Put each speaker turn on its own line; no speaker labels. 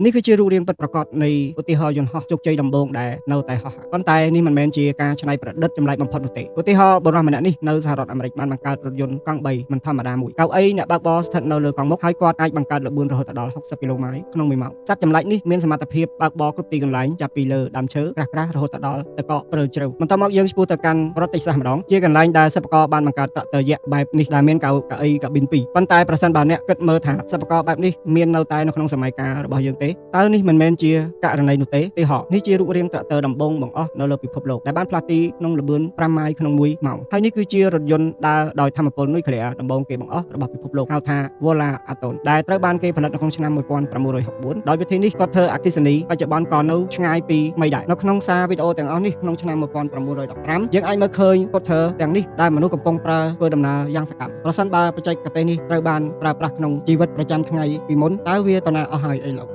នេះគឺជារូបរាងពិតប្រាកដនៃឧទាហរណ៍យន្តហោះជោគជ័យដំបូងដែលនៅតែហោះប៉ុន្តែនេះមិនមែនជាការច្នៃប្រឌិតចម្លែកបំផុតនោះទេឧទាហរណ៍បុរសម្នាក់នេះនៅសហរដ្ឋអាមេរិកបានបង្កើតរថយន្តកង់3មិនធម្មតាមួយកៅអីអ្នកបើកបរស្ថិតនៅលើកង់មុខហើយគាត់អាចបង្កើតល្បឿនរហូតដល់60គីឡូម៉ែត្រក្នុង1ម៉ោងសត្វចម្លែកនេះមានសមត្ថភាពបើកបរគ្រប់ទីកន្លែងចាប់ពីលើដើមឈើក្រាស់ៗរហូតដល់ទឹកកកព្រើលជ្រៅបន្ទាប់មកយើងឆ្ពោះទៅកាន់រដ្ឋតិចសាសម្ដងជាកន្លែងដែលសិប្បករបានបង្កើតត្រាក់ទ័រយក្សបែបនេះដែលមានកៅអីកាប៊ីន2ប៉ុន្តែប្រសិនបើអ្នកគិតមើលថាសិប្បករបែបនេះមាននៅតែនៅក្នុងសម័យកាលរបស់យើងទេតើនេះមិនមែនជាករណីនោះទេទេហោនេះជារូបរាងត្រាក់ទ័រដំបូងបង្អស់នៅលើពិភពលោកដែលបានផ្លាស់ទីក្នុងល្បឿន5ម៉ាយក្នុង1ម៉ោងហើយនេះគឺជារថយន្តដើរដោយថាមពលនុយក្លេអ៊ែរដំបូងគេបង្អស់របស់ពិភពលោកហៅថា Vola Atom ដែលត្រូវបានគេផលិតនៅក្នុងឆ្នាំ1964ដោយវិធីនេះគាត់ធ្វើអគ្គិសនីបច្ចុប្បន្នក៏នៅឆ្ងាយពីមីដែរនៅក្នុងសារវីដេអូទាំងអស់នេះក្នុងឆ្នាំ1915យើងអាចមើលឃើញគាត់ធ្វើទាំងនេះដែលមនុស្សកំពុងប្រើធ្វើដំណើរយ៉ាងសកម្មប្រសិនបើបច្ចេកទេសនេះត្រូវបានប្រើប្រាស់ក្នុងជីវិតប្រចាំថ្ងៃពីមុនតើវាទៅណាអស់ហើយអីលោក